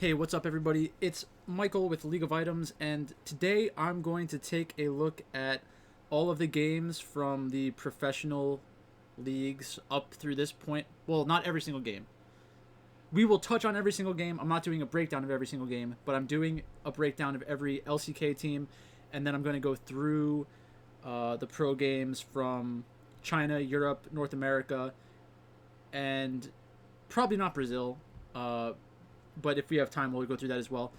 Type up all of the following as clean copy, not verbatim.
Hey, what's up, everybody? It's Michael with League of Items, and today I'm going to take a look at all of the games from the professional leagues up through this point. Well, not every single game. We will touch on every single game. I'm not doing a breakdown of every single game, but I'm doing a breakdown of every LCK team, and then I'm going to go through the pro games from China, Europe, North America, and probably not Brazil. But if we have time, we'll go through that as well.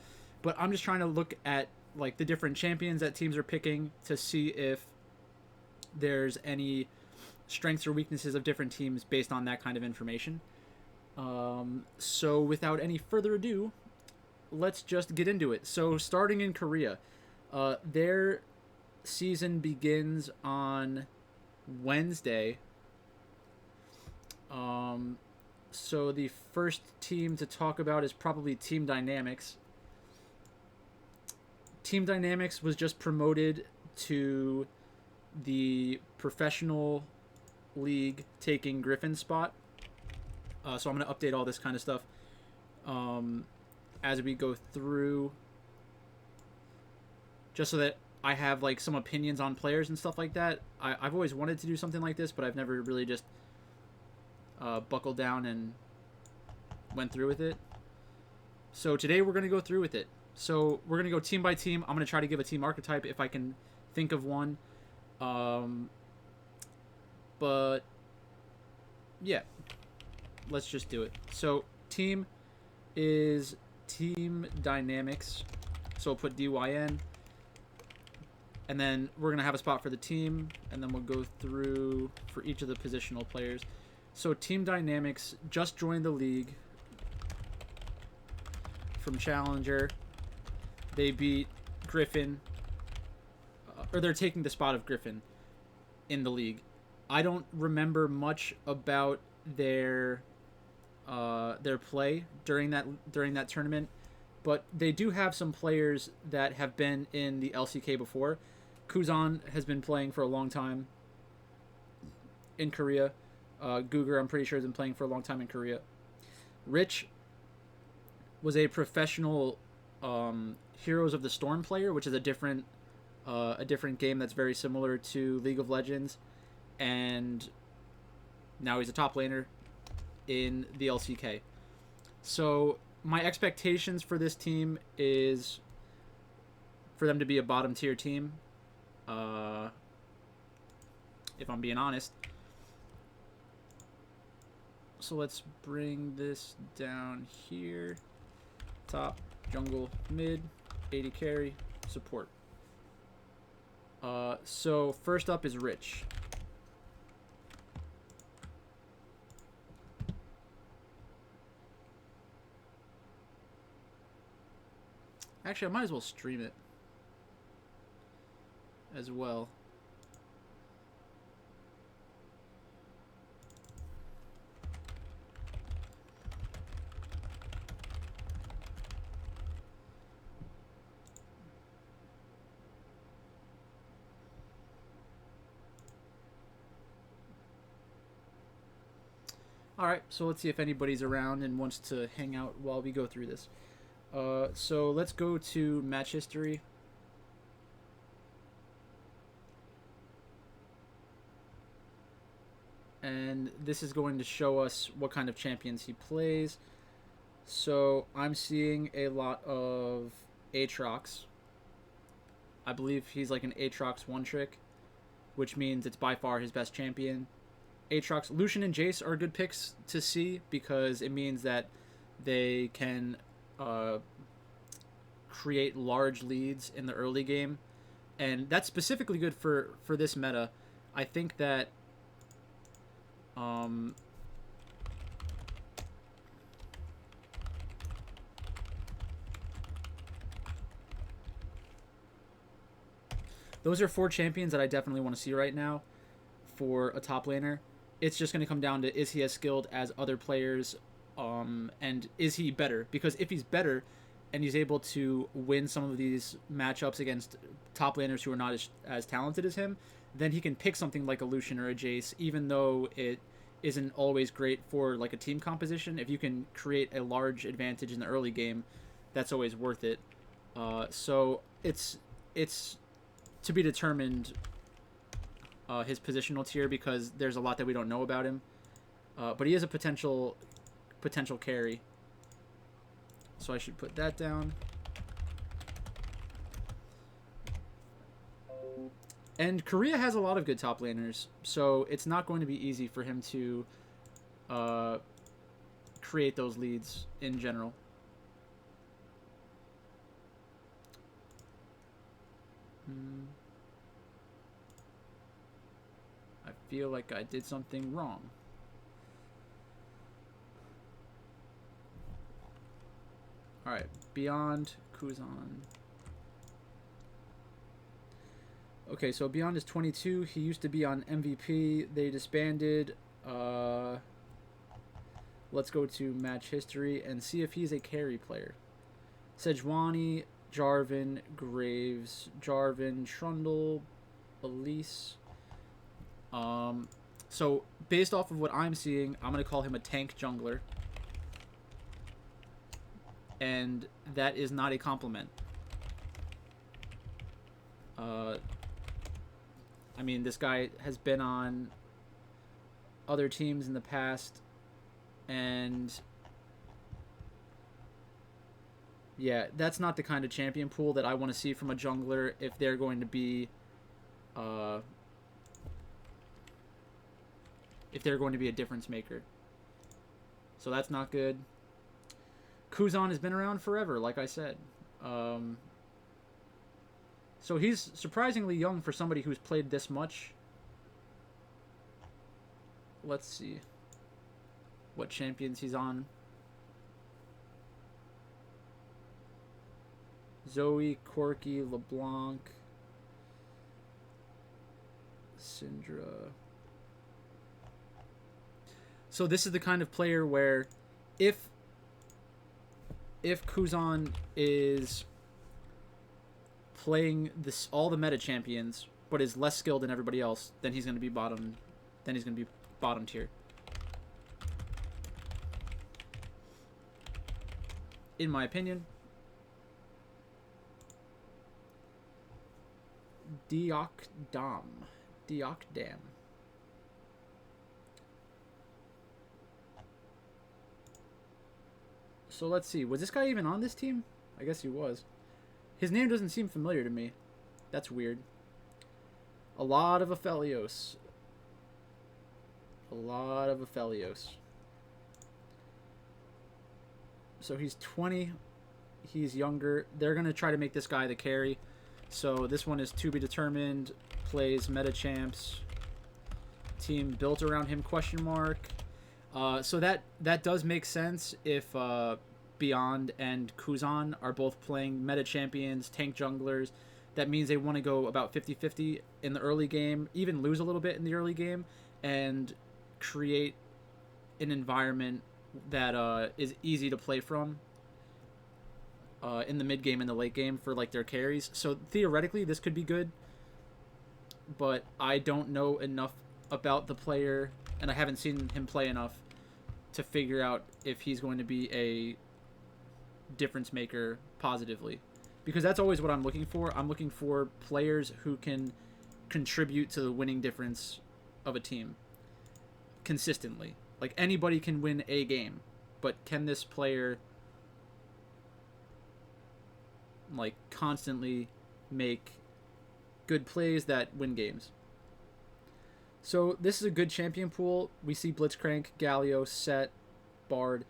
But I'm just trying to look at like the different champions that teams are picking to see if there's any strengths or weaknesses of different teams based on that kind of information. So without any further ado, let's just get into it. So starting in Korea, their season begins on Wednesday. So the first team to talk about is probably Team Dynamics. Team Dynamics was just promoted to the professional league, taking Griffin's spot. So I'm going to update all this kind of stuff as we go through, just so that I have like some opinions on players and stuff like that. I've always wanted to do something like this, but I've never really just buckled down and went through with it. So today we're going to go through with it. So we're going to go team by team. I'm going to try to give a team archetype if I can think of one. But yeah, let's just do it. So team is Team Dynamics. So we'll put DYN. And then we're going to have a spot for the team. And then we'll go through for each of the positional players. So Team Dynamics just joined the league from Challenger. They beat Griffin, or they're taking the spot of Griffin in the league. I don't remember much about their play during that tournament, but they do have some players that have been in the LCK before. Kuzan has been playing for a long time in Korea. Guger, I'm pretty sure, has been playing for a long time in Korea. Rich was a professional Heroes of the Storm player, which is a different game that's very similar to League of Legends, and now he's a top laner in the LCK. So my expectations for this team is for them to be a bottom tier team, if I'm being honest. So let's bring this down here. Top, jungle, mid, 80 carry, support. So first up is Rich. Actually, I might as well stream it as well. Alright, so let's see if anybody's around and wants to hang out while we go through this. So let's go to match history. And this is going to show us what kind of champions he plays. So I'm seeing a lot of Aatrox. I believe he's like an Aatrox one-trick, which means it's by far his best champion. Aatrox, Lucian, and Jace are good picks to see because it means that they can create large leads in the early game, and that's specifically good for this meta. I think that those are 4 champions that I definitely want to see right now for a top laner. It's just going to come down to, is he as skilled as other players, and is he better? Because if he's better and he's able to win some of these matchups against top laners who are not as talented as him, then he can pick something like a Lucian or a Jace, even though it isn't always great for like a team composition. If you can create a large advantage in the early game, that's always worth it. So it's to be determined, his positional tier, because there's a lot that we don't know about him. But he is a potential carry. So I should put that down. And Korea has a lot of good top laners, so it's not going to be easy for him to create those leads in general. I feel like I did something wrong. Alright, Beyond Kuzan. Okay, so Beyond is 22. He used to be on MVP. They disbanded. Let's go to match history and see if he's a carry player. Sejuani, Jarvan, Graves, Jarvan, Trundle, Elise. So based off of what I'm seeing, I'm going to call him a tank jungler. And that is not a compliment. I mean, this guy has been on other teams in the past, and yeah, that's not the kind of champion pool that I want to see from a jungler if they're going to be a difference maker. So that's not good. Kuzan has been around forever, like I said. So he's surprisingly young for somebody who's played this much. Let's see what champions he's on. Zoe, Corki, LeBlanc, Syndra. So this is the kind of player where if Kuzan is playing all the meta champions but is less skilled than everybody else, then he's going to be bottom tier. In my opinion. Diokdam. So let's see. Was this guy even on this team? I guess he was. His name doesn't seem familiar to me. That's weird. A lot of Aphelios. So he's 20. He's younger. They're going to try to make this guy the carry. So this one is to be determined. Plays meta champs. Team built around him, question mark. So that does make sense if Beyond and Kuzan are both playing meta champions, tank junglers. That means they want to go about 50-50 in the early game, even lose a little bit in the early game, and create an environment that is easy to play from in the mid game and the late game for like their carries. So theoretically this could be good, but I don't know enough about the player, and I haven't seen him play enough to figure out if he's going to be a difference maker positively, because that's always what I'm looking for. I'm looking for players who can contribute to the winning difference of a team consistently. Like, anybody can win a game, but can this player like constantly make good plays that win games? So this is a good champion pool. We see Blitzcrank, Gallio, Set, Bard.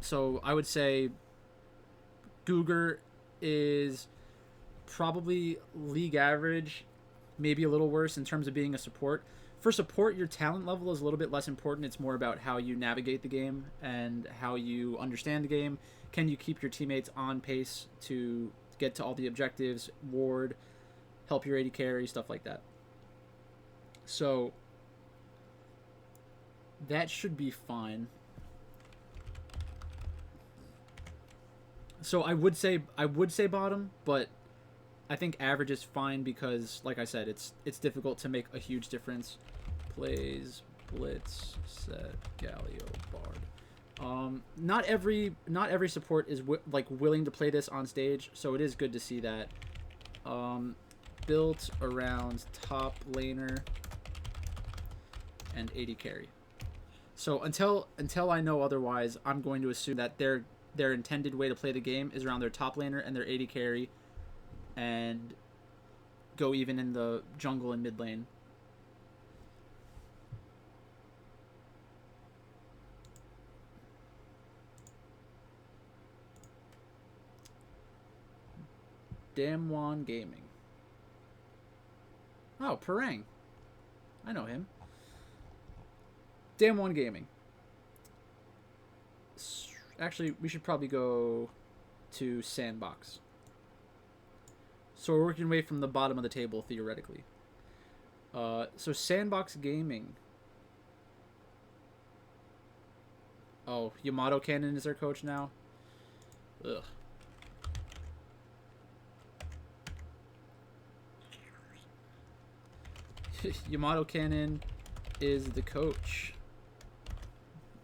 So I would say Googer is probably league average, maybe a little worse in terms of being a support. For support, your talent level is a little bit less important. It's more about how you navigate the game and how you understand the game. Can you keep your teammates on pace to get to all the objectives, ward, help your AD carry, stuff like that. So that should be fine. So I would say bottom, but I think average is fine because, like I said, it's difficult to make a huge difference. Plays Blitz, Set, Gallio, Bard. Not every support is like willing to play this on stage, so it is good to see that. Built around top laner and AD carry. So until I know otherwise, I'm going to assume that their intended way to play the game is around their top laner and their AD carry, and go even in the jungle and mid lane. Damwon Gaming. Oh, Parang. I know him. Damwon Gaming. Actually, we should probably go to Sandbox. So we're working away from the bottom of the table, theoretically. So Sandbox Gaming. Oh, Yamato Cannon is their coach now? Ugh. Yamato Cannon is the coach.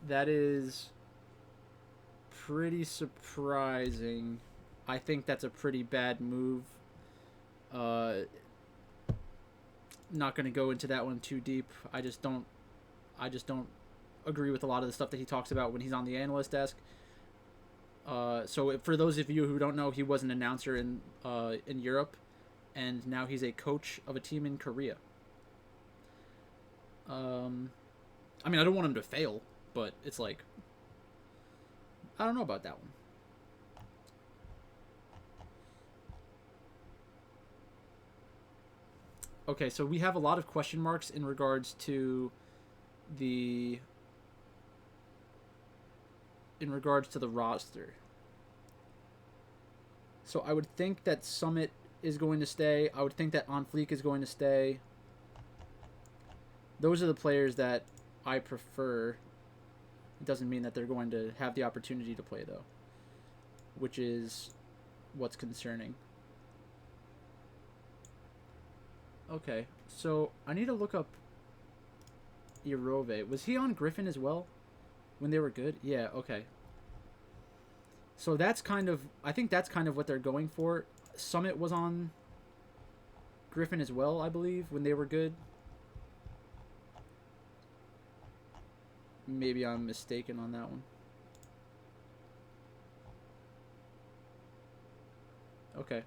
That is pretty surprising. I think that's a pretty bad move. Not going to go into that one too deep. I just don't agree with a lot of the stuff that he talks about when he's on the analyst desk. So for those of you who don't know, he was an announcer in Europe, and now he's a coach of a team in Korea. I mean, I don't want him to fail, but it's like, I don't know about that one. Okay, so we have a lot of question marks in regards to the roster. So I would think that Summit is going to stay. I would think that On Fleek is going to stay. Those are the players that I prefer. It doesn't mean that they're going to have the opportunity to play, though, which is what's concerning. Okay, so I need to look up Irove. Was he on Griffin as well when they were good? Yeah, okay. So that's kind of, I think that's kind of what they're going for. Summit was on Griffin as well, I believe, when they were good. Maybe I'm mistaken on that one. Okay.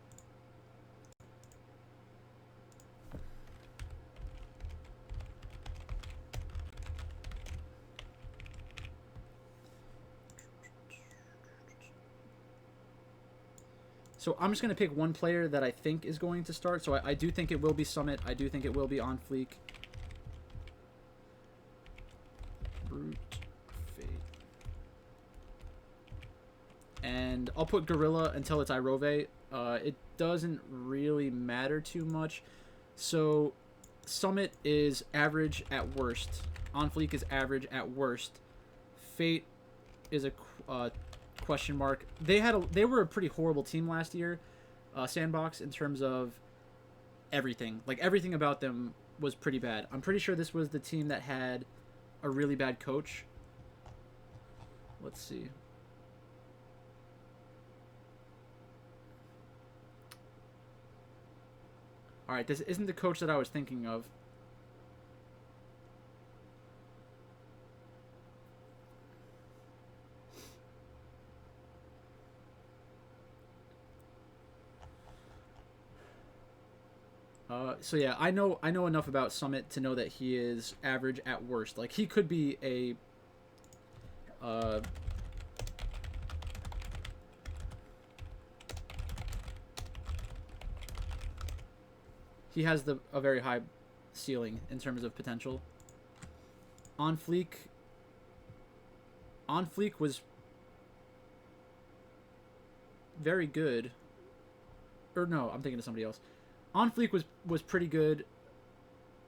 So I'm just going to pick one player that I think is going to start. So I do think it will be Summit. I do think it will be On Fleek. Brute Fate. And I'll put Gorilla until it's Irove. It doesn't really matter too much. So Summit is average at worst. On Fleek is average at worst. Fate is a question mark. They were a pretty horrible team last year, Sandbox, in terms of everything. Like, everything about them was pretty bad. I'm pretty sure this was the team that had a really bad coach. Let's see. Alright, this isn't the coach that I was thinking of. So yeah, I know enough about Summit to know that he is average at worst. Like, he could be a he has a very high ceiling in terms of potential. On Fleek was very good. Or no, I'm thinking of somebody else. On Fleek was pretty good.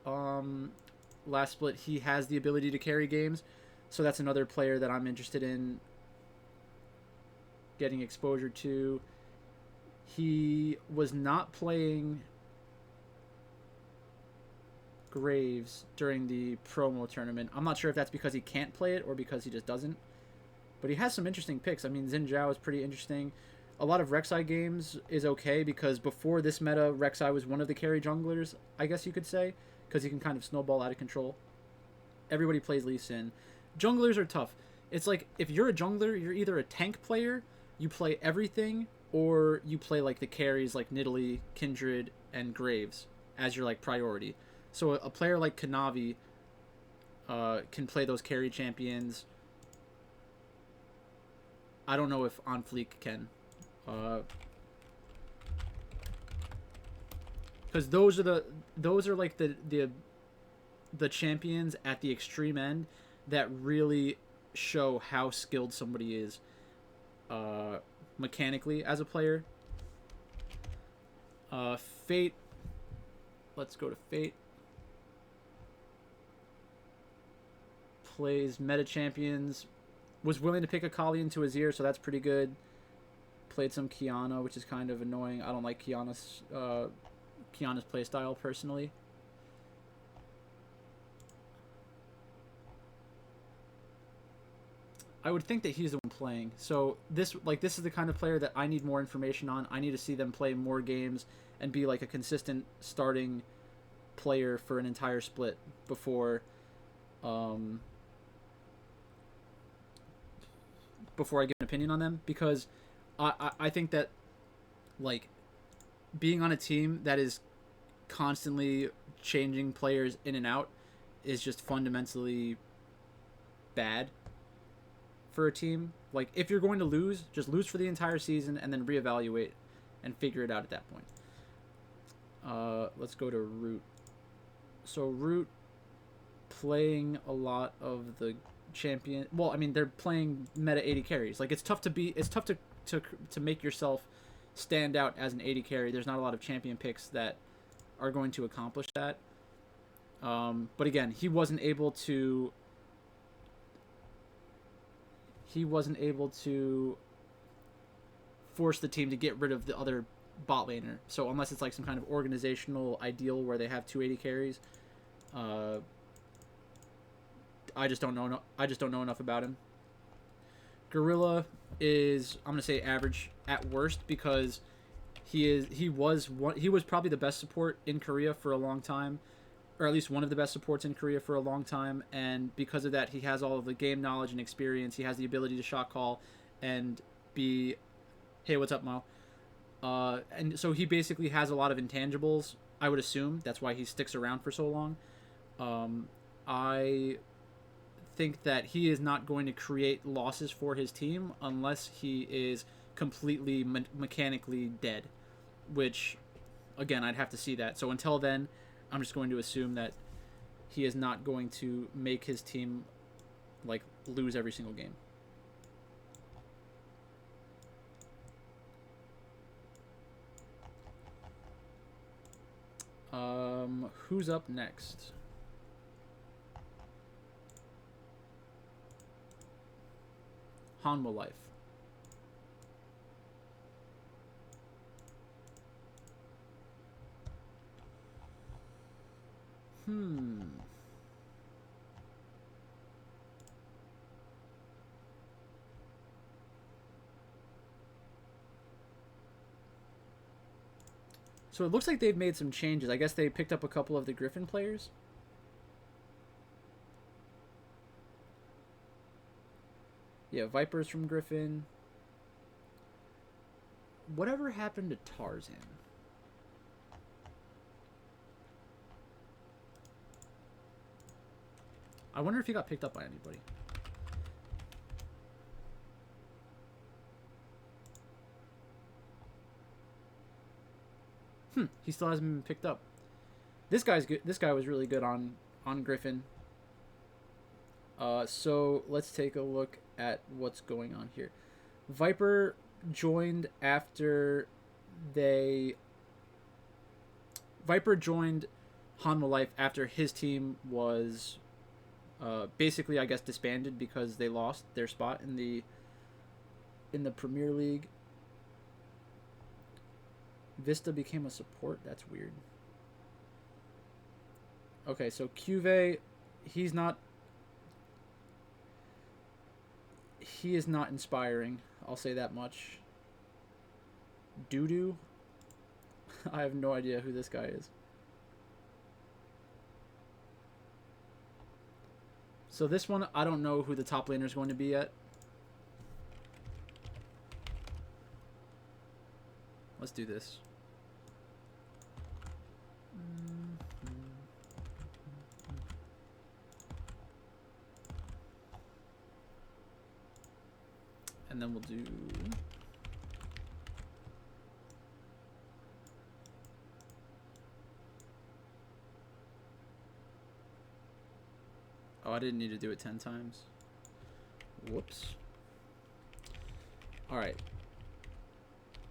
Last split, he has the ability to carry games, so that's another player that I'm interested in getting exposure to. He was not playing Graves during the promo tournament. I'm not sure if that's because he can't play it or because he just doesn't. But he has some interesting picks. I mean, Xin Zhao is pretty interesting. A lot of Rek'Sai games is okay because before this meta, Rek'Sai was one of the carry junglers, I guess you could say, because he can kind of snowball out of control. Everybody plays Lee Sin. Junglers are tough. It's like if you're a jungler, you're either a tank player, you play everything, or you play like the carries like Nidalee, Kindred, and Graves as your like priority. So a player like Kanavi can play those carry champions. I don't know if On Fleek can. Because those are like the champions at the extreme end that really show how skilled somebody is mechanically as a player. Fate. Let's go to Fate. Plays meta champions. Was willing to pick a Kali into Azir, so that's pretty good. Played some Kiana, which is kind of annoying. I don't like Kiana's playstyle personally. I would think that he's the one playing. So this is the kind of player that I need more information on. I need to see them play more games and be like a consistent starting player for an entire split before before I give an opinion on them, because I think that like being on a team that is constantly changing players in and out is just fundamentally bad for a team. Like if you're going to lose, just lose for the entire season and then reevaluate and figure it out at that point. Let's go to Root. So Root playing a lot of the champion. Well, I mean they're playing meta 80 carries. Like it's tough to make yourself stand out as an 80 carry. There's not a lot of champion picks that are going to accomplish that. But again, he wasn't able to force the team to get rid of the other bot laner. So unless it's like some kind of organizational ideal where they have 280 carries, I just don't know enough about him. Gorilla is, I'm gonna say, average at worst, because he was probably the best support in Korea for a long time, or at least one of the best supports in Korea for a long time, and because of that, he has all of the game knowledge and experience. He has the ability to shot call and be, hey, what's up, Mo? And so he basically has a lot of intangibles, I would assume. That's why he sticks around for so long. I think that he is not going to create losses for his team unless he is completely mechanically dead, which, again, I'd have to see that. So until then, I'm just going to assume that he is not going to make his team like lose every single game. Who's up next? Hanwha Life. So it looks like they've made some changes. I guess they picked up a couple of the Griffin players. Yeah, Viper's from Griffin. Whatever happened to Tarzan? I wonder if he got picked up by anybody. He still hasn't been picked up. This guy's good. This guy was really good on Griffin. So let's take a look at what's going on here. Viper joined after Viper joined Hanwha Life after his team was basically, I guess, disbanded because they lost their spot in the Premier League. Vista became a support? That's weird. Okay, so Cuve, he's not He is not inspiring. I'll say that much. Doo-doo? I have no idea who this guy is. So this one, I don't know who the top laner is going to be yet. Let's do this. And then we'll do... Oh, I didn't need to do it 10 times. Whoops. Alright.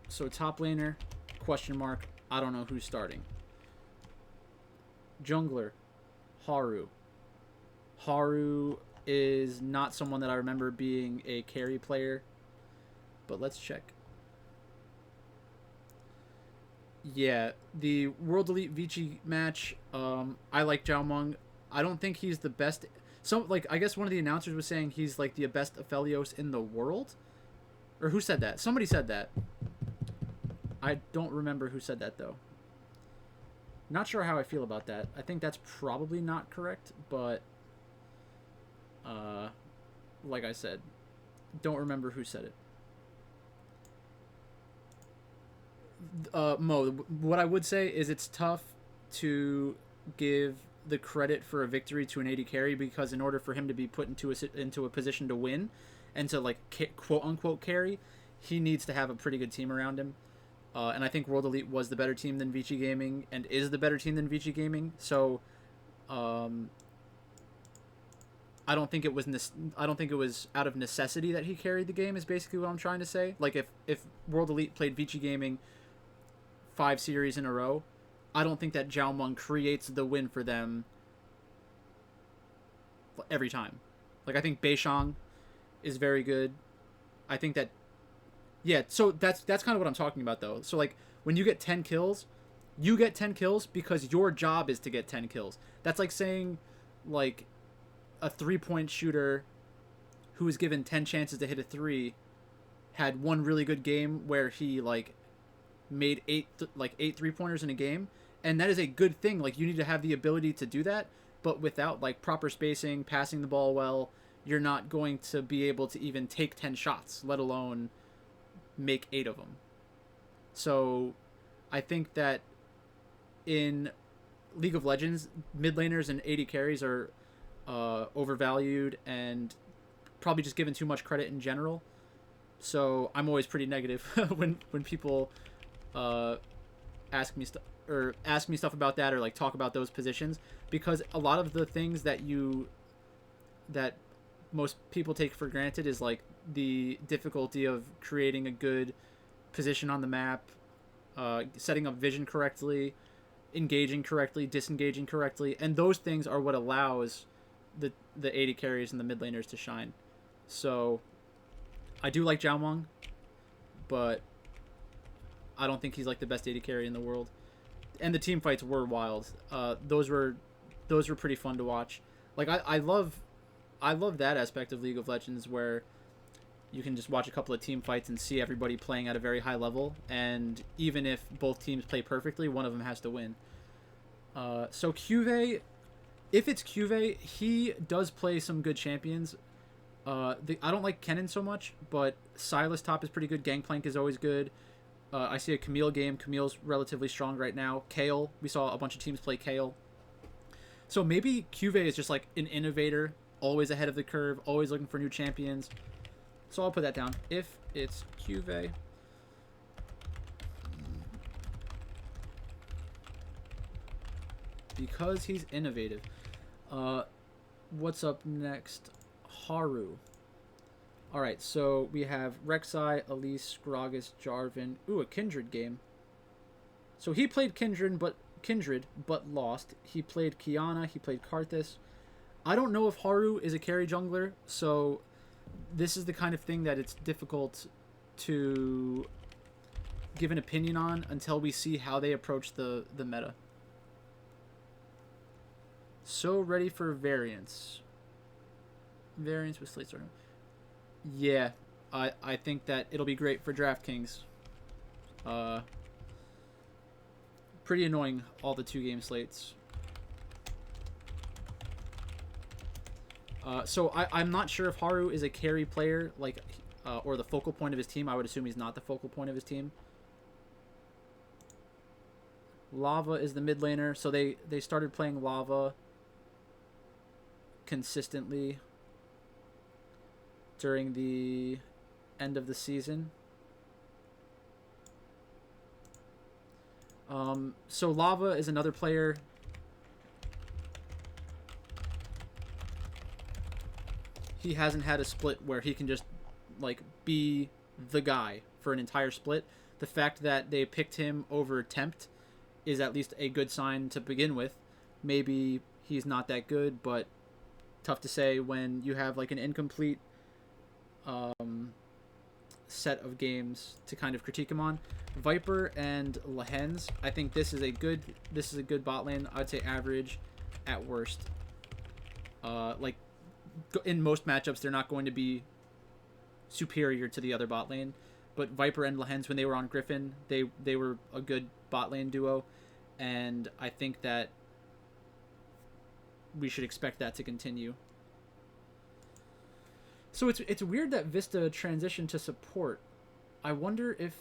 So top laner, question mark. I don't know who's starting. Jungler, Haru. Haru is not someone that I remember being a carry player. But let's check. Yeah, the World Elite Vici match, I like Zhao Meng. I don't think he's the best... I guess one of the announcers was saying he's, like, the best Aphelios in the world? Or who said that? Somebody said that. I don't remember who said that, though. Not sure how I feel about that. I think that's probably not correct, but... like I said, don't remember who said it. Mo, what I would say is it's tough to give the credit for a victory to an AD carry, because in order for him to be put into a position to win and to, like, quote unquote carry, he needs to have a pretty good team around him. And I think World Elite was the better team than Vici Gaming and is the better team than Vici Gaming. So, I don't think it was out of necessity that he carried the game, is basically what I'm trying to say. Like, if World Elite played Vici Gaming 5 series in a row, I don't think that Zhao Meng creates the win for them every time. Like, I think Beishang is very good. I think that... Yeah, so that's kind of what I'm talking about, though. So, like, when you get 10 kills, you get 10 kills because your job is to get 10 kills. That's like saying, like, a 3-point shooter who was given 10 chances to hit a 3 had one really good game where he, like, made 8 3-pointers in a game. And that is a good thing. Like, you need to have the ability to do that, but without, like, proper spacing, passing the ball well, you're not going to be able to even take 10 shots, let alone make 8 of them. So I think that in League of Legends, mid laners and AD carries are overvalued and probably just given too much credit in general. So I'm always pretty negative when people ask me stuff about that, or like talk about those positions, because a lot of the things that most people take for granted is like the difficulty of creating a good position on the map, setting up vision correctly, engaging correctly, disengaging correctly, and those things are what allows the AD carries and the mid laners to shine. So I do like Zhao Meng, but I don't think he's like the best AD carry in the world. And the team fights were wild. Those were pretty fun to watch. Like, I love that aspect of League of Legends where you can just watch a couple of team fights and see everybody playing at a very high level, and even if both teams play perfectly, one of them has to win. So Cuvée, if it's Cuvée, he does play some good champions. I don't like Kennen so much, but Sylas top is pretty good. Gangplank is always good. I see a Camille game. Camille's relatively strong right now. Kayle, we saw a bunch of teams play Kayle. So maybe Cuvée is just like an innovator, always ahead of the curve, always looking for new champions. So I'll put that down. If it's Cuvée. Because he's innovative. What's up next? Haru. Alright, so we have Rek'Sai, Elise, Gragas, Jarvan. Ooh, a Kindred game. So he played Kindred, but lost. He played Kiana, he played Karthus. I don't know if Haru is a carry jungler, so this is the kind of thing that it's difficult to give an opinion on until we see how they approach the meta. So ready for variance. Variance with Slate Storm. Yeah, I think that it'll be great for DraftKings. Uh, Pretty annoying, all the 2-game slates. So I'm not sure if Haru is a carry player, like, or the focal point of his team. I would assume he's not the focal point of his team. Lava is the mid laner, so they started playing Lava consistently during the end of the season. So Lava is another player. He hasn't had a split where he can just like be the guy for an entire split. The fact that they picked him over Tempt is at least a good sign to begin with. Maybe he's not that good, but tough to say when you have like an incomplete set of games to kind of critique him on. Viper and Lehens, I think this is a good bot lane. I'd say average at worst. Like in most matchups, they're not going to be superior to the other bot lane. But Viper and Lehens, when they were on Griffin, they were a good bot lane duo, and I think that we should expect that to continue. So it's weird that Vista transitioned to support. I wonder if,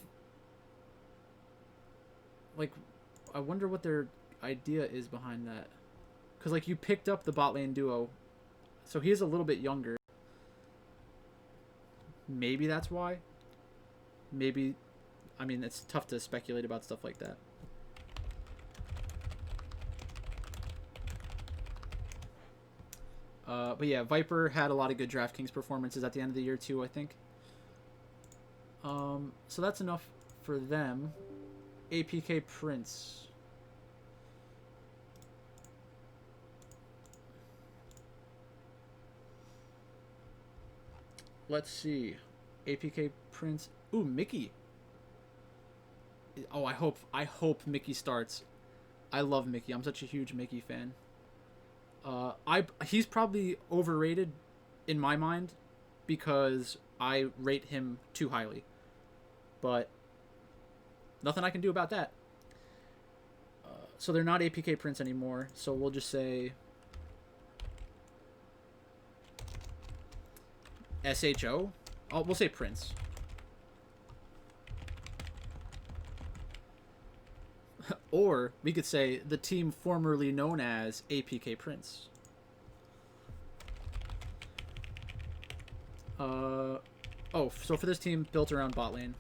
like, I wonder what their idea is behind that. Because, like, you picked up the bot lane duo, so he is a little bit younger. Maybe that's why. Maybe, I mean, it's tough to speculate about stuff like that. But yeah, Viper had a lot of good DraftKings performances at the end of the year too, I think. So that's enough for them. APK Prince. Let's see. APK Prince. Ooh, Mickey. Oh, I hope Mickey starts. I love Mickey. I'm such a huge Mickey fan. He's probably overrated in my mind because I rate him too highly. But nothing I can do about that. So they're not APK Prince anymore. So we'll just say SHO. Oh, we'll say Prince. Or we could say the team formerly known as APK Prince. Oh, so for this team built around bot lane.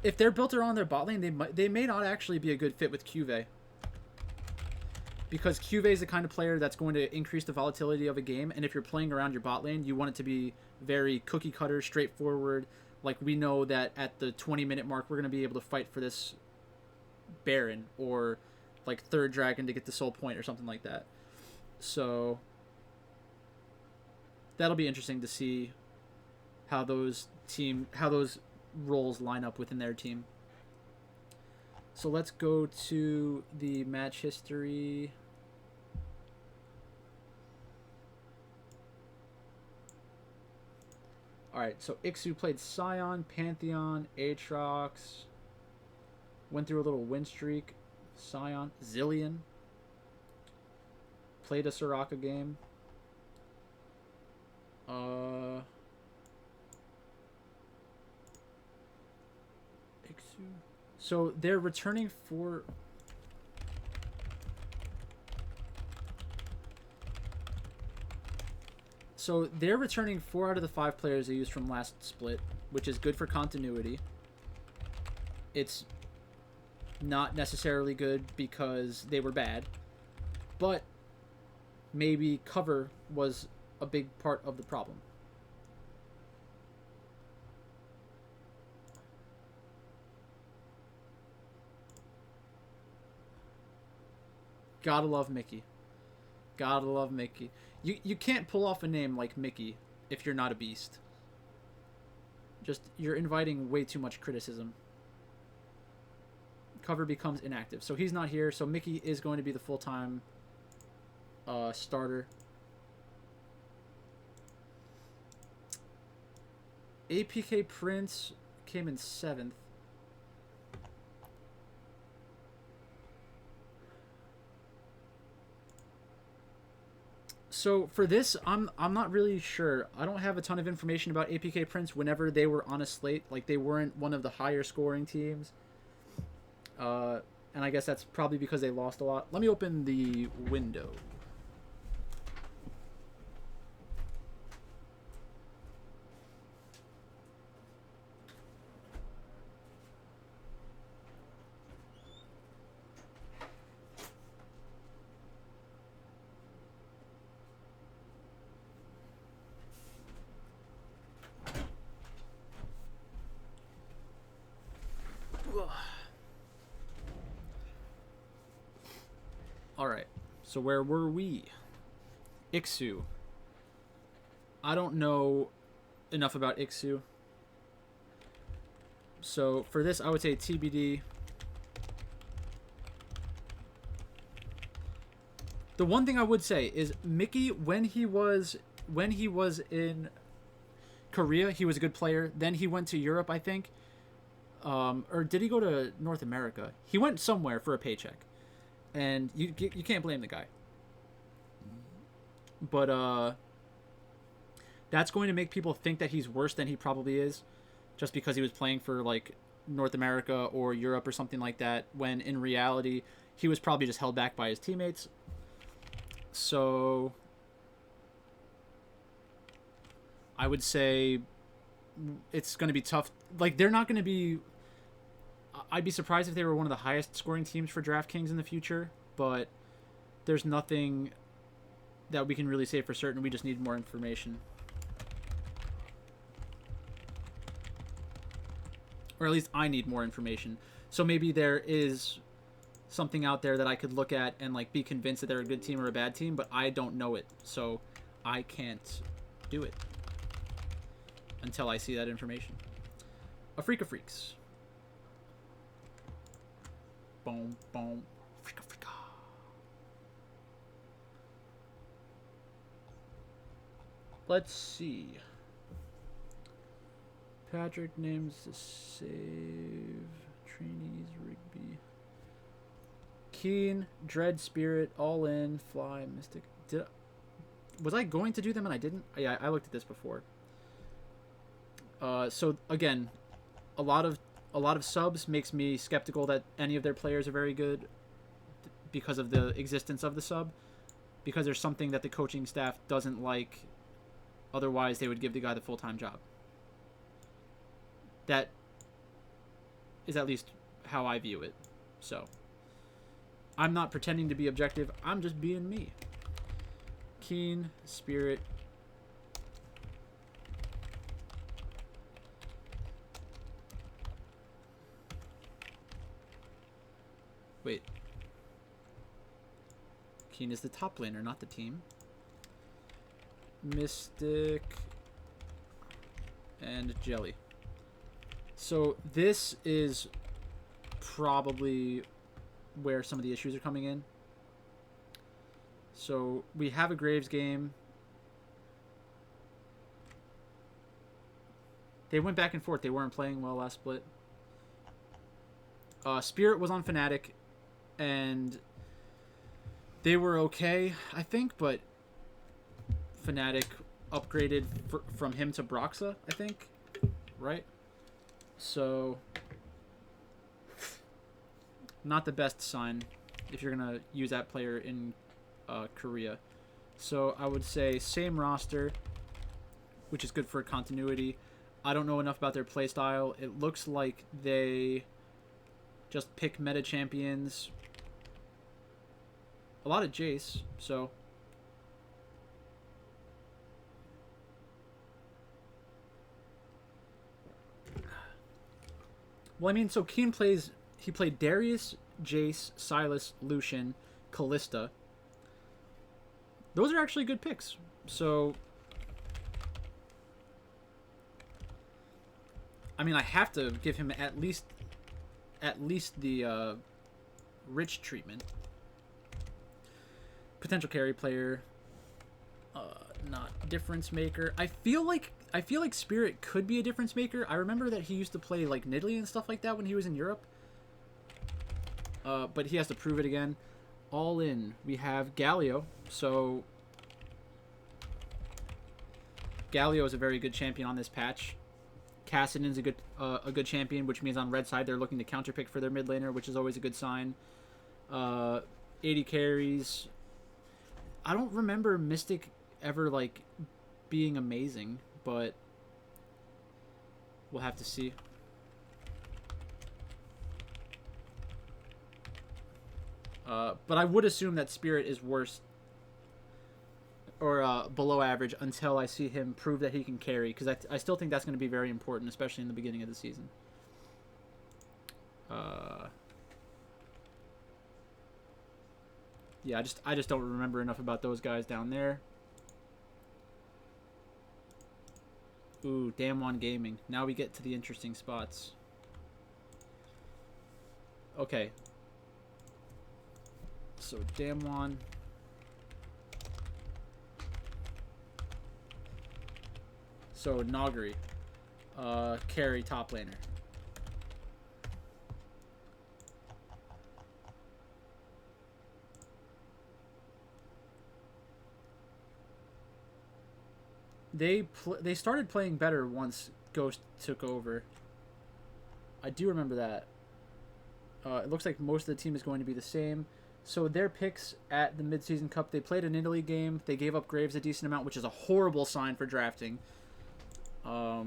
If they're built around their bot lane, they may not actually be a good fit with Cuvée. Because Cuvée is the kind of player that's going to increase the volatility of a game, and if you're playing around your bot lane, you want it to be very cookie cutter, straightforward. Like, we know that at the 20-minute mark, we're going to be able to fight for this Baron, or like third dragon to get the soul point or something like that. So that'll be interesting to see how those roles line up within their team. So let's go to the match history. Alright, so Ixu played Scion, Pantheon, Aatrox. Went through a little win streak. Scion, Zillion. Played a Soraka game. Ixu. So they're returning for... So they're returning 4 out of the 5 players they used from last split, which is good for continuity. It's not necessarily good because they were bad, but maybe cover was a big part of the problem. Gotta love Mickey. Gotta love Mickey. You can't pull off a name like Mickey if you're not a beast. Just, you're inviting way too much criticism. Cover becomes inactive. So he's not here, so Mickey is going to be the full-time starter. APK Prince came in 7th. So for this, I'm not really sure. I don't have a ton of information about APK Prince whenever they were on a slate. Like, they weren't one of the higher scoring teams. And I guess that's probably because they lost a lot. Let me open the window. Alright, so where were we? Ixu. I don't know enough about Ixu. So for this, I would say TBD. The one thing I would say is Mickey, when he was in Korea, he was a good player. Then he went to Europe, I think. Or did he go to North America? He went somewhere for a paycheck. And you can't blame the guy. But that's going to make people think that he's worse than he probably is, just because he was playing for like North America or Europe or something like that, when in reality he was probably just held back by his teammates. So I would say it's going to be tough. Like, they're not going to be... I'd be surprised if they were one of the highest scoring teams for DraftKings in the future, but there's nothing that we can really say for certain. We just need more information. Or at least I need more information. So maybe there is something out there that I could look at and like be convinced that they're a good team or a bad team, but I don't know it. So I can't do it until I see that information. A Freak of Freaks. Boom, boom. Freaka, freaka. Let's see. Patrick names to save. Trainees, Rigby. Keen, Dread Spirit, All In, Fly, Mystic. Was I going to do them and I didn't? Yeah, I looked at this before. So again, a lot of subs makes me skeptical that any of their players are very good because of the existence of the sub, because there's something that the coaching staff doesn't like. Otherwise, they would give the guy the full-time job. That is at least how I view it. So I'm not pretending to be objective. I'm just being me. Keen, Spirit. Wait. Keen is the top laner, not the team. Mystic. And Jelly. So this is probably where some of the issues are coming in. So we have a Graves game. They went back and forth. They weren't playing well last split. Spirit was on Fnatic, and they were okay, I think, but Fnatic upgraded from him to Broxa, I think, right? So, not the best sign if you're going to use that player in Korea. So, I would say same roster, which is good for continuity. I don't know enough about their playstyle. It looks like they just pick meta champions. A lot of Jace, so... Well, I mean, so Keen plays... He played Darius, Jace, Sylas, Lucian, Callista. Those are actually good picks. So... I mean, I have to give him at least the rich treatment. potential carry player. Not difference maker. I feel like Spirit could be a difference maker. I remember that he used to play like Nidalee and stuff like that when he was in Europe. But he has to prove it again. All in, we have Gallio. So Gallio is a very good champion on this patch. Kassadin's a good champion, which means on red side they're looking to counterpick for their mid laner, which is always a good sign. 80 carries. I don't remember Mystic ever like being amazing, but we'll have to see. But I would assume that Spirit is worse or below average until I see him prove that he can carry, because I still think that's going to be very important, especially in the beginning of the season. Yeah, I just don't remember enough about those guys down there. Ooh, Damwon Gaming. Now we get to the interesting spots. Okay. So Damwon. So Nogri. Carry top laner. They started playing better once Ghost took over. I do remember that. It looks like most of the team is going to be the same. So their picks at the Mid-Season Cup, they played an Italy game. They gave up Graves a decent amount, which is a horrible sign for drafting. So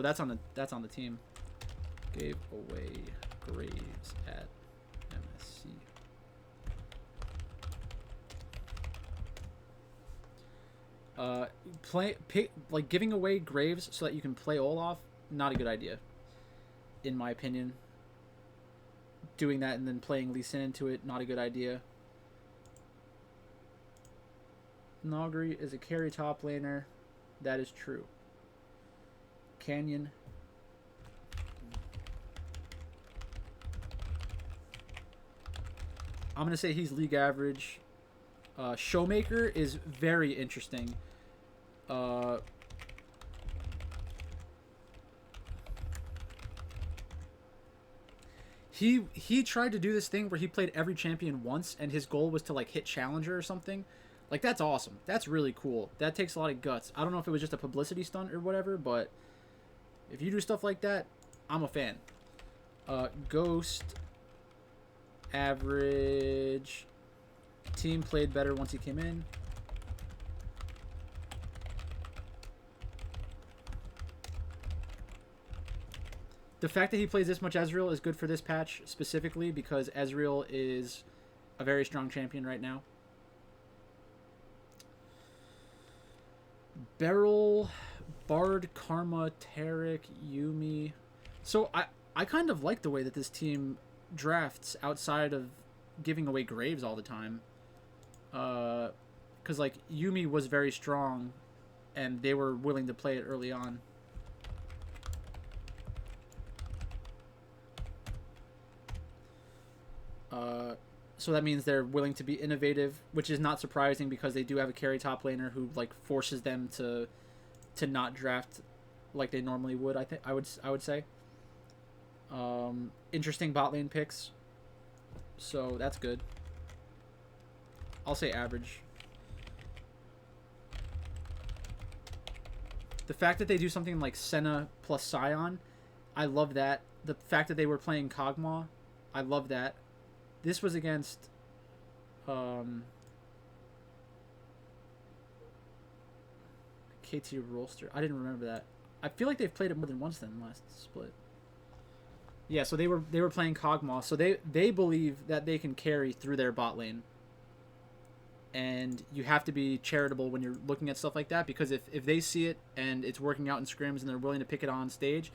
that's on the team. Gave away Graves at MSC. Like giving away Graves so that you can play Olaf, not a good idea, in my opinion. Doing that and then playing Lee Sin into it, not a good idea. Nogri is a carry top laner. That is true. Canyon. I'm going to say he's league average. Showmaker is very interesting. He tried to do this thing where he played every champion once, and his goal was to like hit Challenger or something. Like, that's awesome. That's really cool. That takes a lot of guts. I don't know if it was just a publicity stunt or whatever, but if you do stuff like that, I'm a fan. Ghost. Average. Team played better once he came in. The fact that he plays this much Ezreal is good for this patch specifically, because Ezreal is a very strong champion right now. Beryl, Bard, Karma, Tarek, Yuumi. So I kind of like the way that this team drafts outside of giving away Graves all the time. Because like Yuumi was very strong and they were willing to play it early on. So that means they're willing to be innovative, which is not surprising because they do have a carry top laner who like forces them to not draft like they normally would. I would say. Interesting bot lane picks. So that's good. I'll say average. The fact that they do something like Senna plus Scion, I love that. The fact that they were playing Kog'Maw, I love that. This was against KT Rolster. I didn't remember that. I feel like they've played it more than once then last split. Yeah, so they were playing Kog'Maw, so they believe that they can carry through their bot lane. And you have to be charitable when you're looking at stuff like that, because if they see it and it's working out in scrims and they're willing to pick it on stage,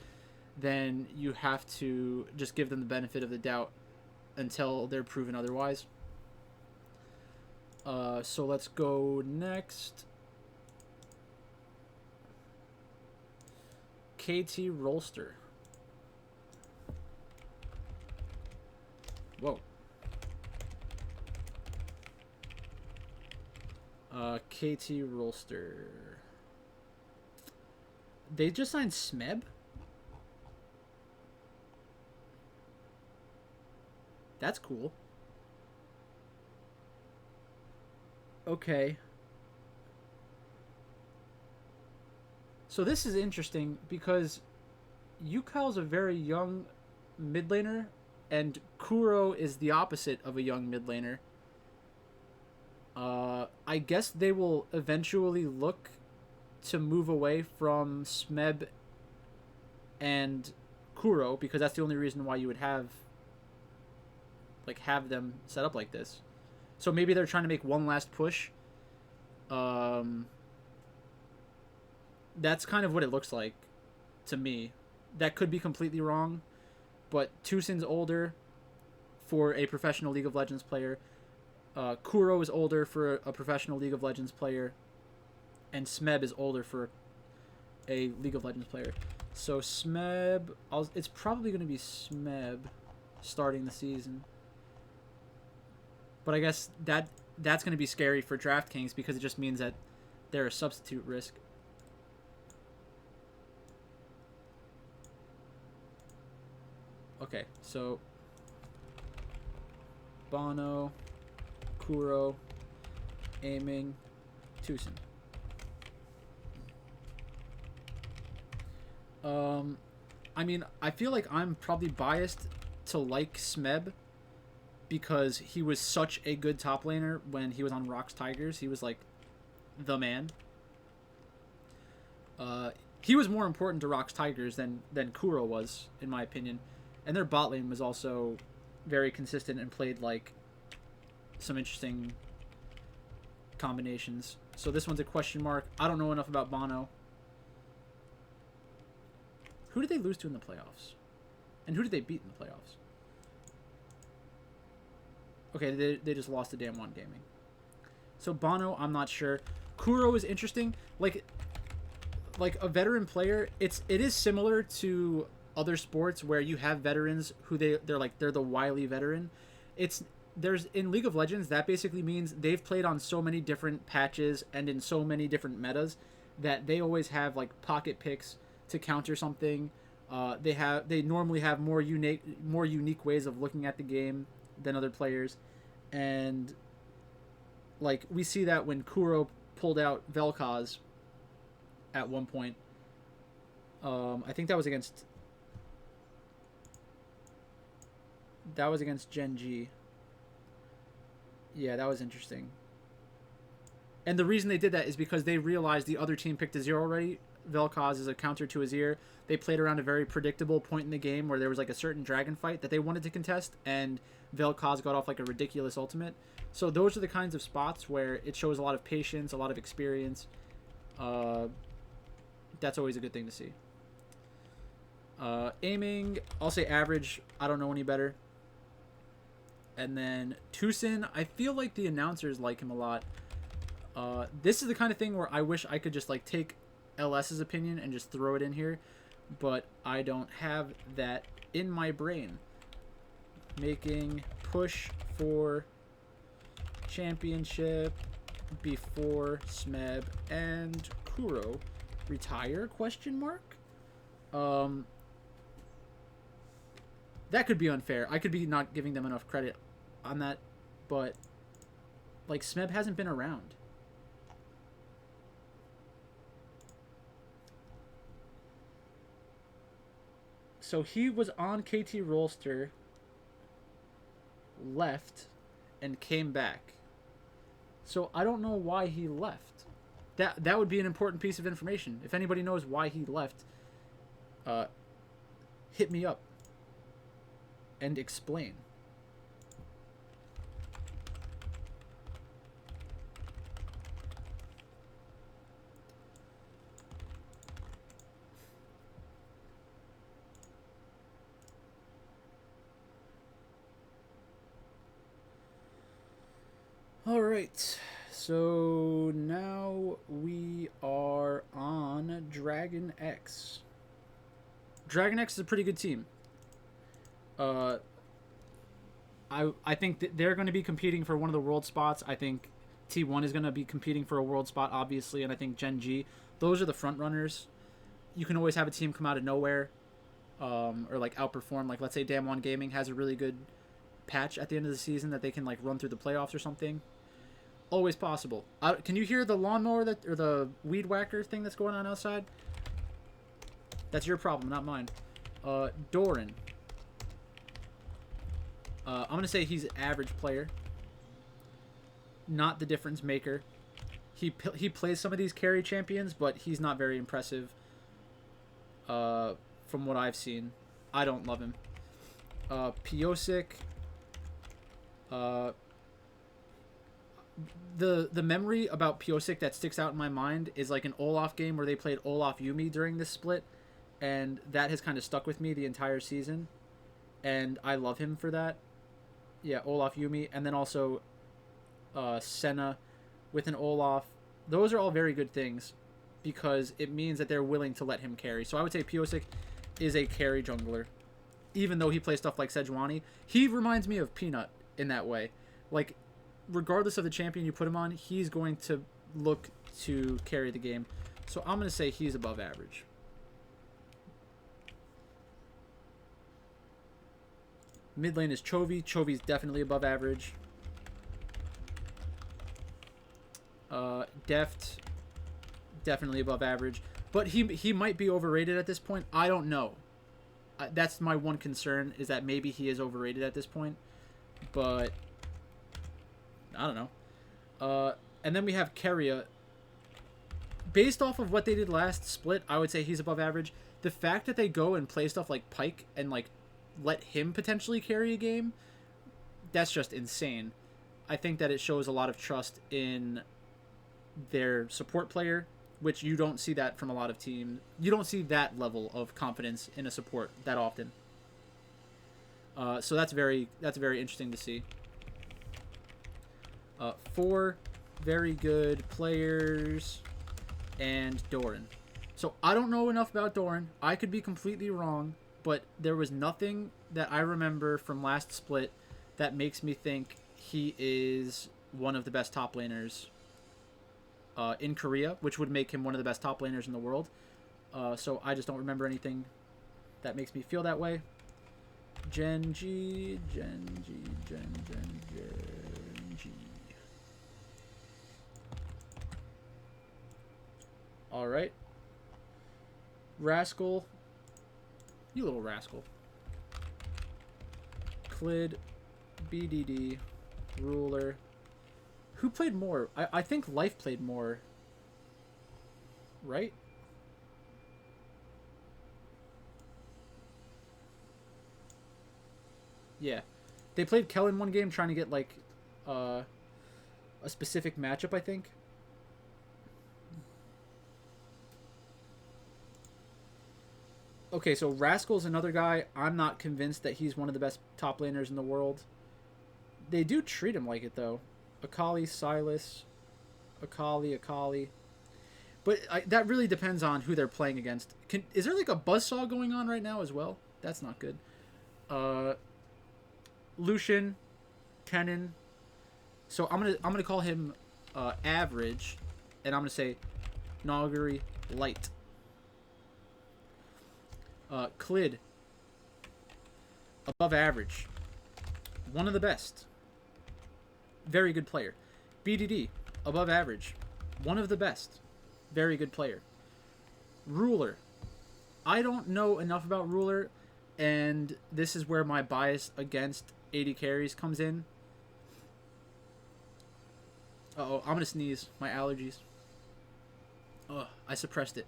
then you have to just give them the benefit of the doubt until they're proven otherwise. So let's go next. KT Rolster. Whoa. KT Rolster. They just signed Smeb? That's cool. Okay. So this is interesting because Yukal's a very young mid laner, and Kuro is the opposite of a young mid laner. I guess they will eventually look to move away from Smeb and Kuro because that's the only reason why you would have them set up like this. So maybe they're trying to make one last push. That's kind of what it looks like to me. That could be completely wrong, but Tusin's older for a professional League of Legends player. Kuro is older for a professional League of Legends player, and Smeb is older for a League of Legends player. So Smeb, it's probably going to be Smeb starting the season. But I guess that's going to be scary for DraftKings because it just means that they're a substitute risk. Okay, so Bono, Kuro, Aiming, Tucson. I mean, I feel like I'm probably biased to like Smeb because he was such a good top laner when he was on Rocks Tigers. He was like the man. He was more important to Rocks Tigers than Kuro was, in my opinion. And their bot lane was also very consistent and played like some interesting combinations. So this one's a question mark. I don't know enough about Bono. Who did they lose to in the playoffs? And who did they beat in the playoffs? Okay, they just lost to Damn One Gaming. So Bono, I'm not sure. Kuro is interesting. Like a veteran player, it is similar to other sports where you have veterans who they're the wily veteran. There's in League of Legends, that basically means they've played on so many different patches and in so many different metas that they always have like pocket picks to counter something. They normally have more unique ways of looking at the game than other players, and like we see that when Kuro pulled out Vel'Koz at one point. I think that was against Gen G. Yeah, that was interesting. And the reason they did that is because they realized the other team picked Azir already. Vel'Koz is a counter to Azir. They played around a very predictable point in the game where there was like a certain dragon fight that they wanted to contest, and Vel'Koz got off like a ridiculous ultimate. So those are the kinds of spots where it shows a lot of patience, a lot of experience. That's always a good thing to see. Aiming, I'll say average. I don't know any better. And then Tucson, I feel like the announcers like him a lot. This is the kind of thing where I wish I could just like take LS's opinion and just throw it in here, but I don't have that in my brain. Making push for championship before Smeb and Kuro retire, question mark? That could be unfair. I could be not giving them enough credit on that, but like Smeb hasn't been around. So he was on KT Rolster, left, and came back. So I don't know why he left. That would be an important piece of information. If anybody knows why he left, hit me up and explain. All right, so now we are on Dragon X. Dragon X is a pretty good team. I think that they're going to be competing for one of the world spots. I think T1 is going to be competing for a world spot, obviously, and I think Gen G, those are the front runners. You can always have a team come out of nowhere, or like outperform. Like let's say Damwon Gaming has a really good patch at the end of the season that they can like run through the playoffs or something. Always possible. Can you hear the lawnmower or the weed whacker thing that's going on outside? That's your problem, not mine. Doran. I'm gonna say he's an average player, not the difference maker. He plays some of these carry champions, but he's not very impressive. From what I've seen, I don't love him. Piosik. The memory about Piosik that sticks out in my mind is like an Olaf game where they played Olaf Yumi during this split, and that has kind of stuck with me the entire season, and I love him for that. Yeah, Olaf Yumi, and then also Senna with an Olaf. Those are all very good things because it means that they're willing to let him carry. So I would say Piosik is a carry jungler, even though he plays stuff like Sejuani. He reminds me of Peanut in that way. Like, regardless of the champion you put him on, he's going to look to carry the game. So I'm going to say he's above average. Mid lane is Chovy. Chovy's definitely above average. Deft, definitely above average. But he might be overrated at this point. I don't know. That's my one concern, is that maybe he is overrated at this point. But I don't know. And then we have Keria. Based off of what they did last split, I would say he's above average. The fact that they go and play stuff like Pyke and like let him potentially carry a game, that's just insane. I think that it shows a lot of trust in their support player, which you don't see that from a lot of teams. You don't see that level of confidence in a support that often. So that's very interesting to see. 4 very good players and Doran. So I don't know enough about Doran. I could be completely wrong, but there was nothing that I remember from last split that makes me think he is one of the best top laners in Korea, which would make him one of the best top laners in the world. So I just don't remember anything that makes me feel that way. Gen G. All right. Rascal. You little rascal. Clid. BDD. Ruler. Who played more? I think Life played more. Right? Yeah. They played Kellen one game trying to get, like, a specific matchup, I think. Okay, so Rascal's another guy. I'm not convinced that he's one of the best top laners in the world. They do treat him like it, though. Akali, Silas. Akali. But that really depends on who they're playing against. Is there, like, a buzzsaw going on right now as well? That's not good. Lucian. Kennen. So I'm gonna call him average. And I'm gonna say Noguri light. Clid. Above average. One of the best. Very good player. BDD. Above average. One of the best. Very good player. Ruler. I don't know enough about Ruler, and this is where my bias against 80 carries comes in. Uh-oh, I'm gonna sneeze. My allergies. Ugh, I suppressed it.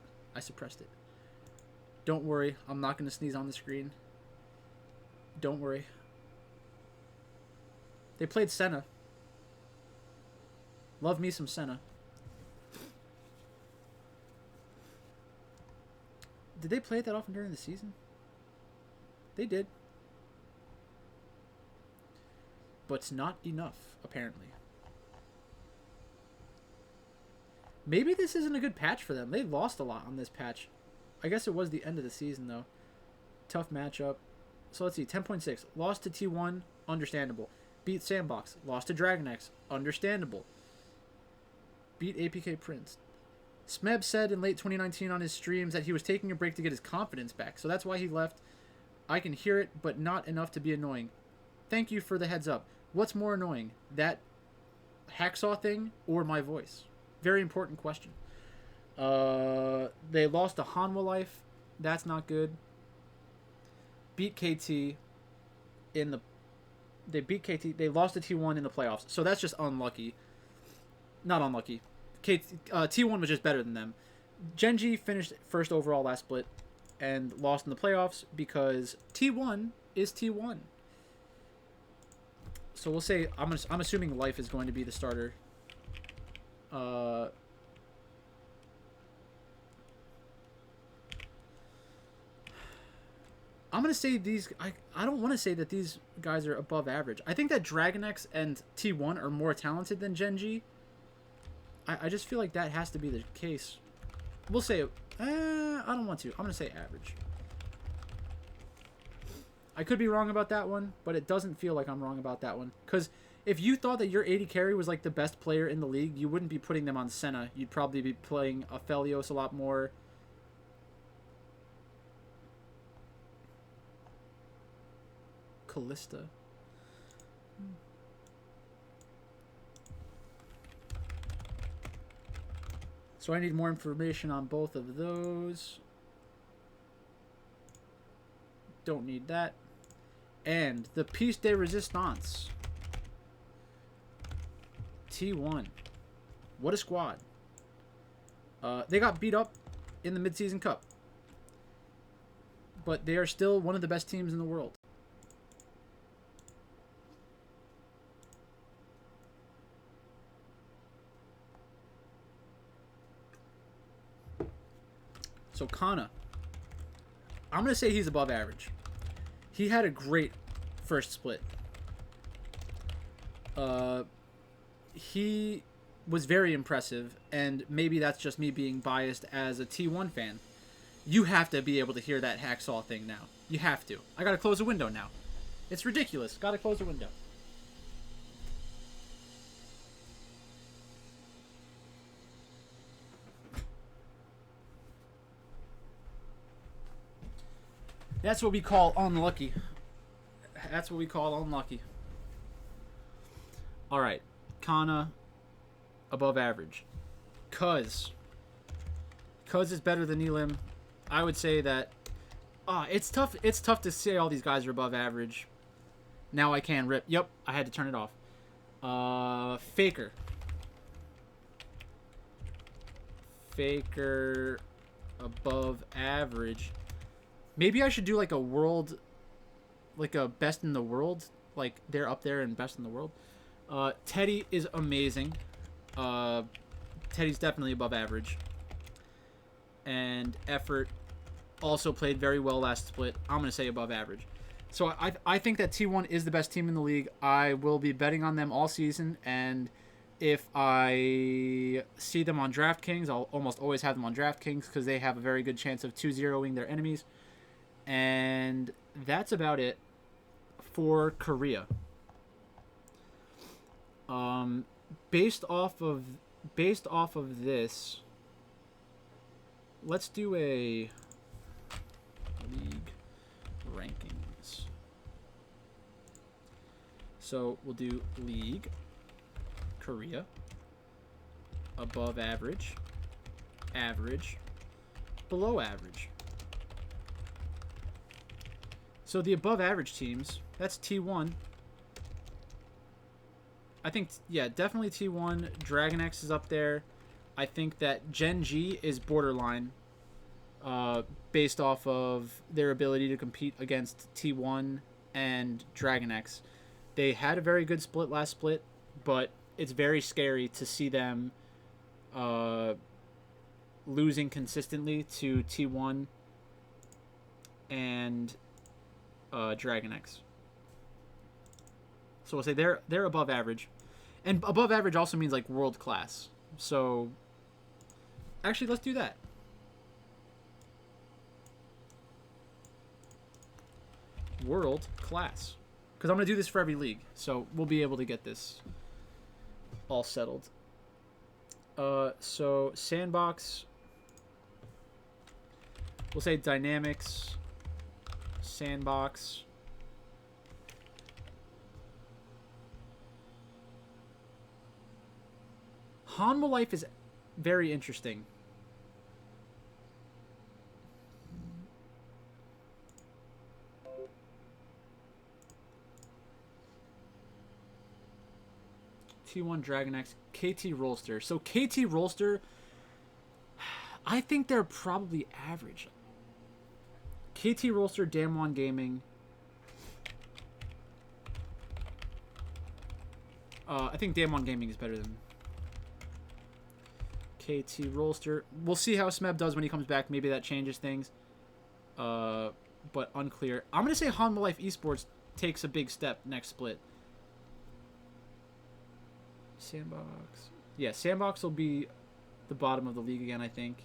Don't worry, I'm not going to sneeze on the screen. Don't worry. They played Senna. Love me some Senna. Did they play it that often during the season? They did. But not enough, apparently. Maybe this isn't a good patch for them. They lost a lot on this patch. I guess it was the end of the season, though. Tough matchup. So let's see. 10.6. Lost to T1. Understandable. Beat Sandbox. Lost to Dragon X. Understandable. Beat APK Prince. Smeb said in late 2019 on his streams that he was taking a break to get his confidence back, so that's why he left. I can hear it, but not enough to be annoying. Thank you for the heads up. What's more annoying, that hacksaw thing or my voice? Very important question. They lost to Hanwha Life. That's not good. Beat KT in the... They beat KT. They lost to T1 in the playoffs, so that's just unlucky. Not unlucky. T1 was just better than them. Genji finished first overall last split and lost in the playoffs because T1 is T1. So we'll say I'm assuming Life is going to be the starter. I'm going to say these... I don't want to say that these guys are above average. I think that Dragon X and T1 are more talented than Genji. I just feel like that has to be the case. We'll say... I don't want to. I'm going to say average. I could be wrong about that one, but it doesn't feel like I'm wrong about that one. Because if you thought that your AD carry was like the best player in the league, you wouldn't be putting them on Senna. You'd probably be playing Aphelios a lot more. Callista. So I need more information on both of those. Don't need that. And the Piece de Resistance. T1. What a squad. They got beat up in the Mid-Season Cup. But they are still one of the best teams in the world. So Kana, I'm going to say he's above average. He had a great first split. He was very impressive, and maybe that's just me being biased as a T1 fan. You have to be able to hear that hacksaw thing now. You have to. I got to close a window now. It's ridiculous. Got to close a window. That's what we call unlucky. That's what we call unlucky. Alright. Kana, above average. Cuz is better than Elim. I would say that... it's tough to say all these guys are above average. Now I can rip. Yep, I had to turn it off. Faker. Faker, above average. Maybe I should do like a world, like a best in the world. Like they're up there in best in the world. Teddy is amazing. Teddy's definitely above average. And Effort also played very well last split. I'm going to say above average. So I think that T1 is the best team in the league. I will be betting on them all season. And if I see them on DraftKings, I'll almost always have them on DraftKings because they have a very good chance of 2-0ing their enemies. And that's about it for Korea. Based off of this, let's do a league rankings. So we'll do league Korea, above average, average, below average. So the above average teams, that's T1. I think, yeah, definitely T1. Dragon X is up there. I think that Gen G is borderline based off of their ability to compete against T1 and Dragon X. They had a very good split last split, but it's very scary to see them losing consistently to T1 and Dragon X. So we'll say they're above average. And above average also means like world class. So actually let's do that. World class. Because I'm going to do this for every league. So we'll be able to get this all settled. So Sandbox, we'll say Dynamics, Sandbox. Hanwha Life is very interesting. T1 Dragon X, KT Rolster. So KT Rolster, I think they're probably average. KT Rolster, Damwon Gaming. I think Damwon Gaming is better than KT Rolster. We'll see how Smeb does when he comes back. Maybe that changes things. But unclear. I'm going to say Hanwha Life Esports takes a big step next split. Sandbox. Yeah, Sandbox will be the bottom of the league again, I think.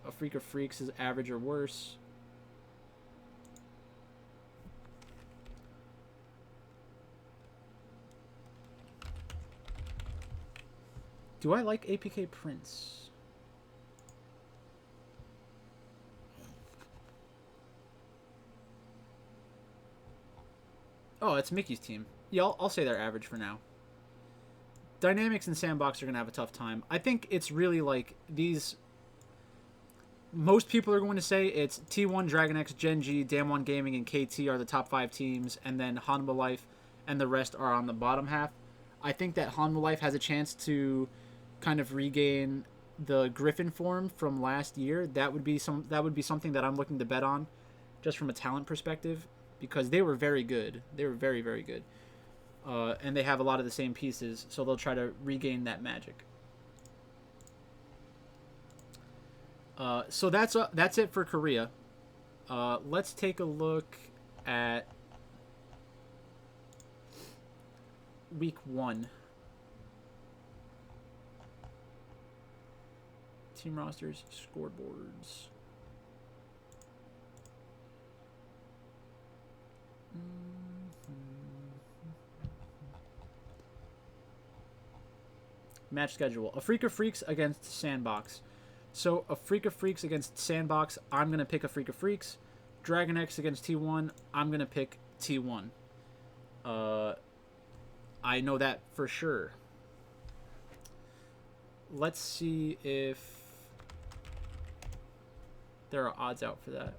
A Freak of Freaks is average or worse. Do I like APK Prince? Oh, it's Mickey's team. Yeah, I'll say they're average for now. Dynamics and Sandbox are going to have a tough time. I think it's really like these... Most people are going to say it's T1, Dragon X, Gen G, Damwon Gaming, and KT are the top 5 teams, and then Hanwha Life and the rest are on the bottom half. I think that Hanwha Life has a chance to kind of regain the Griffin form from last year. That would be something that I'm looking to bet on, just from a talent perspective, because they were very good. They were very, very good. And they have a lot of the same pieces, so they'll try to regain that magic. So that's it for Korea. Let's take a look at week 1. Team rosters, scoreboards. Match schedule. A Freak of Freaks against Sandbox. So, a Freak of Freaks against Sandbox, I'm going to pick a Freak of Freaks. Dragon X against T1, I'm going to pick T1. I know that for sure. Let's see if there are odds out for that.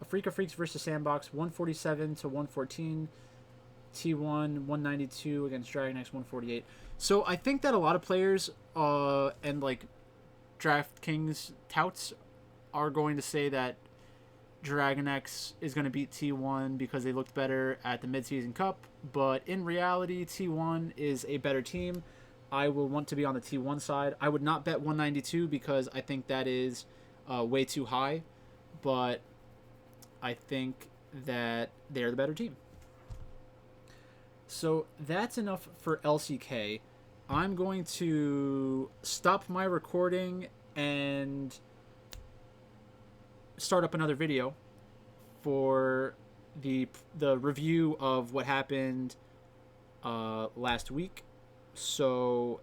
A Freak of Freaks versus Sandbox, 147 to 114. T1 192 against Dragon X 148. So I think that a lot of players and like DraftKings touts are going to say that Dragon X is going to beat T1 because they looked better at the midseason cup, but in reality T1 is a better team. I will want to be on the T1 side. I would not bet 192 because I think that is way too high, but I think that they're the better team. So that's enough for LCK. I'm going to stop my recording and start up another video for the review of what happened last week. So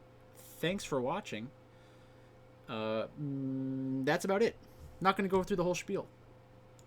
thanks for watching. That's about it. Not going to go through the whole spiel.